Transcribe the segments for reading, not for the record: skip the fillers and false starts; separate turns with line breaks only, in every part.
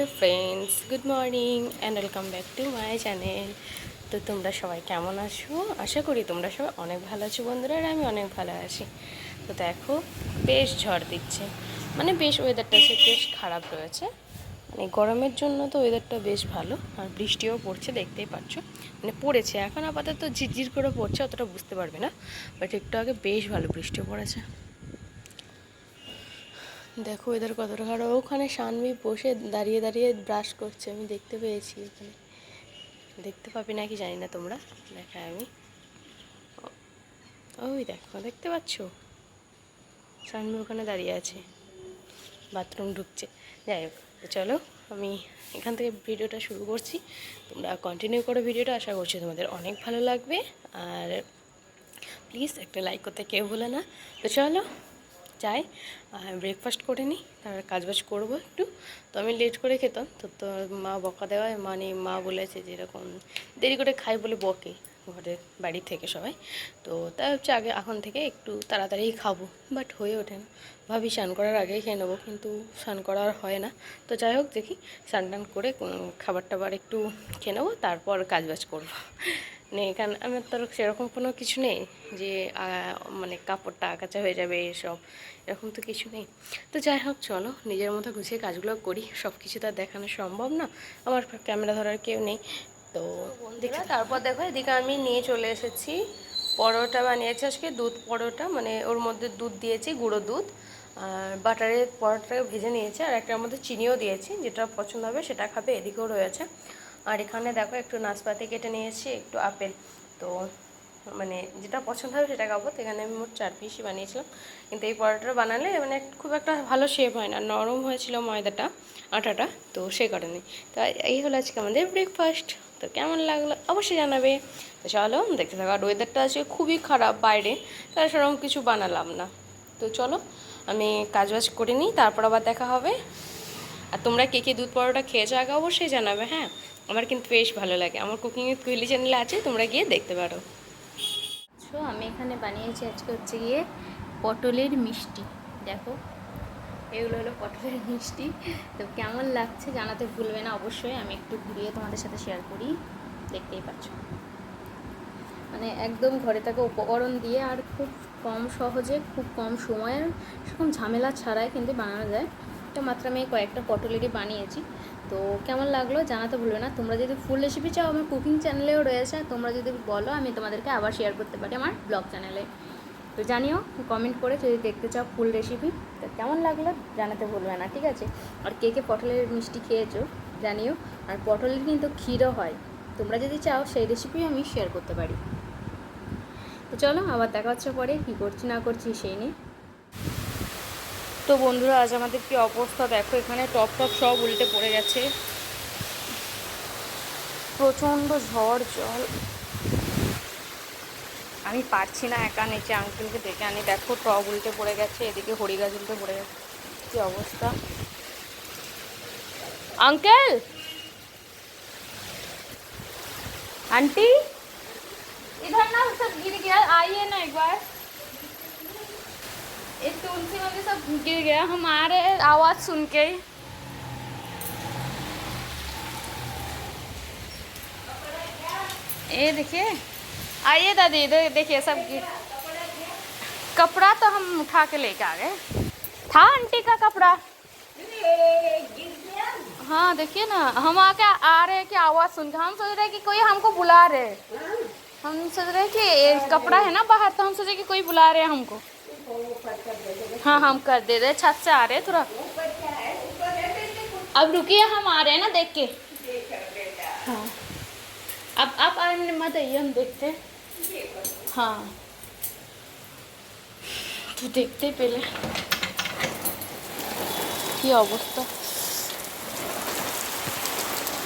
Hello friends, good morning and welcome back to my channel. তো তোমরা সবাই কেমন আছো? আশা করি তোমরা সবাই অনেক ভালো আছো বন্ধুরা, আর আমি অনেক ভালো আছি। তো দেখো, বেশ ঝড় দিচ্ছে, মানে বেশ ওয়েদারটা বেশ খারাপ রয়েছে। মানে গরমের জন্য তো ওয়েদারটা বেশ ভালো, আর বৃষ্টিও পড়ছে, দেখতেই পাচ্ছ। মানে পড়েছে, এখন আপাতত ঝিরঝির করে পড়ছে, অতটা বুঝতে পারবে না, বাট একটু আগে বেশ ভালো বৃষ্টিও পড়েছে। দেখো এদের কতটা খারাপ। ওখানে সানভি বসে দাঁড়িয়ে দাঁড়িয়ে ব্রাশ করছে, আমি দেখতে পেয়েছি। এখানে দেখতে পাবি নাকি জানি না, তোমরা দেখায় আমি। ওই দেখো, দেখতে পাচ্ছ সানভি ওখানে দাঁড়িয়ে আছে, বাথরুম ঢুকছে। যাই হোক, তো চলো আমি এখান থেকে ভিডিওটা শুরু করছি। তোমরা কন্টিনিউ করো ভিডিওটা, আশা করছি তোমাদের অনেক ভালো লাগবে। আর প্লিজ একটা লাইক করতে কেউ ভুলে না। তো চলো যাই, ব্রেকফাস্ট করে নিই, তারপর কাজবাজ করবো একটু। তো আমি লেট করে খেতাম, তো মা বকা দেওয়ায়, মানে মা বলেছে যে এরকম দেরি করে খাই বলে বকে ঘরের বাড়ি থেকে সবাই। তো তাই হচ্ছে আগে এখন থেকে একটু তাড়াতাড়ি খাবো, বাট হয়ে ওঠে না। ভাবি স্নান করার আগেই খেয়ে নেবো, কিন্তু স্নান করা আর হয় না। তো যাই হোক, দেখি স্নান টান করে খাবার টাবার একটু খেয়ে নেবো, তারপর কাজবাজ করবো। মানে এখানে আমার তো সেরকম কোনো কিছু নেই যে মানে কাপড়টা কাচা হয়ে যাবে, এসব এরকম তো কিছু নেই। তো যাই হোক, চলো নিজের মতো গুছিয়ে কাজগুলো করি। সব কিছু তো আর দেখানো সম্ভব না, আমার ক্যামেরা ধরার কেউ নেই। তো দেখি, তারপর দেখো এদিকে আমি নিয়ে চলে এসেছি পরোটা বানিয়েছি আজকে, দুধ পরোটা। মানে ওর মধ্যে দুধ দিয়েছি, গুঁড়ো দুধ, আর বাটারের পরোটাটাকে ভেজে নিয়েছি, আর একটার মধ্যে চিনিও দিয়েছি, যেটা পছন্দ হবে সেটা খাবে। এদিকেও রয়েছে। আর এখানে দেখো একটু নাশপাতি কেটে নিয়েছি, একটু আপেল। তো মানে যেটা পছন্দ হবে সেটা খাবো। তো এখানে আমি মোট 4 পিসই বানিয়েছিলাম, কিন্তু এই পরোটাটা বানালে মানে খুব একটা ভালো শেপ হয় না, নরম হয়েছিল ময়দাটা, আটাটা, তো সেই কারণে। তো এই হলো আজকে আমাদের ব্রেকফাস্ট। তো কেমন লাগলো অবশ্যই জানাবে। তো চলো দেখতে থাকো। আর ওয়েদারটা আজকে খুবই খারাপ বাইরে, তাই সেরকম কিছু বানালাম না। তো চলো আমি কাজবাজ করে নিই, তারপর আবার দেখা হবে। আর তোমরা কে কে দুধ পরোটা খেয়েছো আগে অবশ্যই জানাবে। হ্যাঁ, আমার কিন্তু বেশ ভালো লাগে। আমার কুকিং উইথ কুইলি চ্যানেলে আছে, তোমরা গিয়ে দেখতে পারো।
আমি এখানে বানিয়েছি আজকে হচ্ছে গিয়ে পটলের মিষ্টি। দেখো, এগুলো হলো পটলের মিষ্টি। তো কেমন লাগছে জানাতে ভুলবে না অবশ্যই। আমি একটু ঘুরিয়ে তোমাদের সাথে শেয়ার করি, দেখতেই পাচ্ছ। মানে একদম ঘরে থাকা উপকরণ দিয়ে, আর খুব কম সহজে, খুব কম সময়ের, সেরকম ঝামেলা ছাড়াই কিন্তু বানানো যায়। তো মাত্র আমি কয়েকটা পটলেরই বানিয়েছি। তো কেমন লাগলো জানাতে ভুলবে না। তোমরা যদি ফুল রেসিপি চাও, আমার কুকিং চ্যানেলেও রয়েছে, তোমরা যদি বলো আমি তোমাদেরকে আবার শেয়ার করতে পারি আমার ব্লগ চ্যানেলে। তো জানিও কমেন্ট করে যদি দেখতে চাও ফুল রেসিপি। তো কেমন লাগলো জানাতে ভুলবে না, ঠিক আছে? আর কে কে পটলের মিষ্টি খেয়েছো জানিও। আর পটলের কিন্তু ক্ষীরও হয়, তোমরা যদি চাও সেই রেসিপিও আমি শেয়ার করতে পারি। তো চলো আবার দেখা হচ্ছে পরে, কী করছি না করছি সেই নিয়ে।
তো বন্ধুরা, আজ আমাদের কি অবস্থা দেখো, এখানে টপ টপ সব উল্টে পড়ে গেছে, প্রচণ্ড ঝড় জল। আমি পারছি না একা, নিচে আঙ্কেলকে ডেকে আনি। দেখো টব উল্টে পড়ে গেছে, এদিকে হরি গাছ উল্টে পড়ে গেছে, কি অবস্থা। আঙ্কেল, आंटी, इधर ना सब गिर गया, आइए ना एक बार। ये तुलसी वाली सब गिर गया, हम आ रहे हैं आवाज सुन के। ये देखिए, आइए दादी, इधर देखिए सब गिर। कपड़ा तो हम उठा के लेके आ गए, था आंटी का कपड़ा। हाँ देखिए ना, हम आके आ रहे हैं कि आवाज सुन के, हम सोच रहे हैं कि कोई हमको बुला रहे हैं। हम सोच रहे हैं कि ये कपड़ा है ना बाहर, तो हम सोचे कि कोई बुला रहे हैं हमको। हाँ हम कर दे रहे, छत से आ रहे हैं थोड़ा। अब रुकिए, हम आ रहे हैं ना देख के। हाँ, अब आप आने मत आइए, हम देखते हैं। हाँ तो देखते पहले की अवस्था।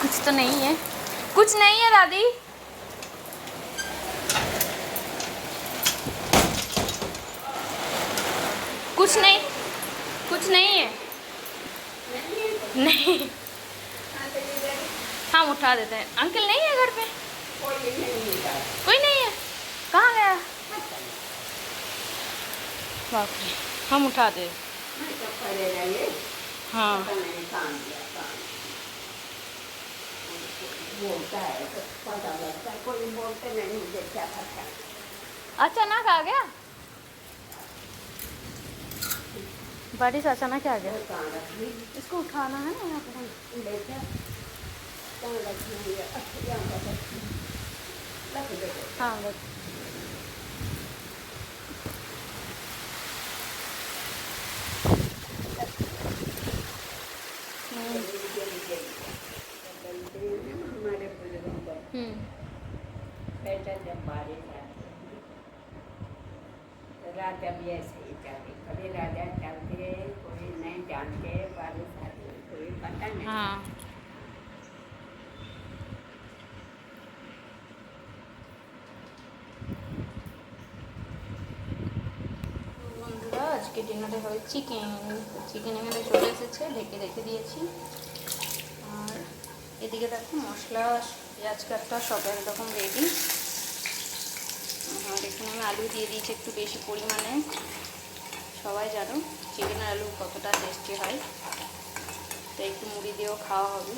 कुछ तो नहीं है, कुछ नहीं है दादी, कुछ नहीं, कुछ नहीं है। नहीं, हम उठा देते हैं। अंकल नहीं है घर पे, कोई नहीं है, कहाँ गया? बाप रे, हम उठा दे। हाँ
बोलता है तो पता लगता है, कोई बोलते नहीं मुझे क्या पता।
अचानक आ गया, बारिश अचानक आ गया।
कहाँ रखी
इसको उठाना है ना यहाँ पे।
बेटा, कहाँ रखी है ये? अच्छा, यहाँ पर रखी है। रख दे बेटा।
हाँ बस।
हमारे बुजुर्गों को बेटा जब बारिश आती है तो राजा भी ऐसे ही चलते, कभी राजा चलते कोई नहीं जानते, बारिश आती कोई पता नहीं।
हाँ বন্ধুরা, আজকে ডিনারে হবে চিকেন। চিকেন এখানে চলে এসেছে, ঢেকে রেখে দিয়েছি। আর এদিকে দেখো মশলা, পেঁয়াজ কাটা সব একরকম রেডি। আর এখানে আমি আলু দিয়ে দিয়েছি একটু বেশি পরিমাণে। সবাই জানো চিকেন আর আলু কতটা টেস্টি হয়, তো একটু মুড়ি দিয়েও খাওয়া হবে।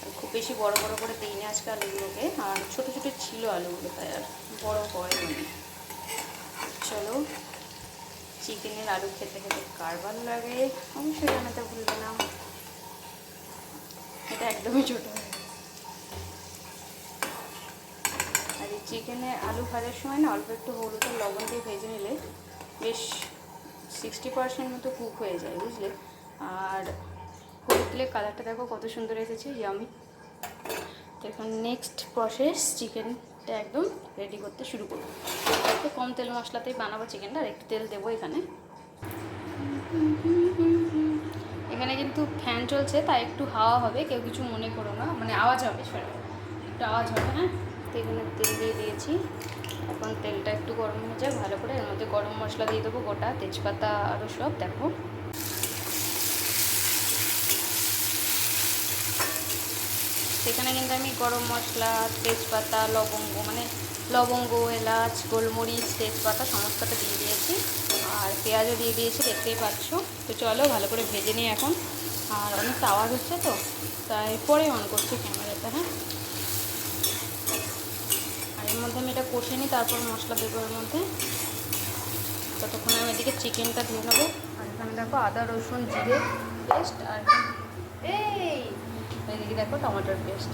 আর খুব বেশি বড় বড় করে দিইনি আজকে আলুগুলোকে, আর ছোটো ছোটো ছিল আলুগুলো, তাই আর বড় হয়নি। চলো, চিকেনের আলু খেতে খেতে কার ভালো লাগে অবশ্যই জানাতে ভুলবে না। এটা একদমই ছোটো হয়ে গেছে। আর এই চিকেনে আলু ভাজার সময় না অল্প একটু হলুদ আর লবণ দিয়ে ভেজে নিলে বেশ 60% মতো কুক হয়ে যায়, বুঝলে। আর হলুদ দিলে কালারটা দেখো কত সুন্দর এসেছে, ইয়ামি। তো এখন নেক্সট প্রসেস, চিকেনটা একদম রেডি করতে শুরু করবো। তো কম তেল মশলাতেই বানাবো চিকেনটা, আর একটু তেল দেবো এখানে। এখানে কিন্তু ফ্যান চলছে, তাই একটু হাওয়া হবে, কেউ কিছু মনে করো না, মানে আওয়াজ হবে, সরি একটু আওয়াজ হবে। হ্যাঁ, তো এখানে তেল দিয়ে দিয়েছি। এখন তেলটা একটু গরম হয়ে যায় ভালো করে, এর মধ্যে গরম মশলা দিয়ে দেবো, গোটা তেজপাতা আরও সব। দেখো সেখানে কিন্তু আমি গরম মশলা, তেজপাতা, লবঙ্গ, মানে লবঙ্গ, এলাচ, গোলমরিচ, তেজপাতা সমস্তটা দিয়ে দিয়েছি। আর পেঁয়াজও দিয়ে দিয়েছি, দেখতেই পাচ্ছ। তো চলো ভালো করে ভেজে নিই এখন। আর অনেক আওয়াজ হচ্ছে তো, তাই পরে অন করছি ক্যামেরাটা। হ্যাঁ, আর এর মধ্যে আমি এটা কষে নিই, তারপর মশলা দেবো এর মধ্যে। ততক্ষণে আমি এদিকে চিকেনটা ধুয়ে নেবো। আর এখানে দেখো আদা রসুন জিরে পেস্ট, আর এদিকে দেখো টমেটোর পেস্ট।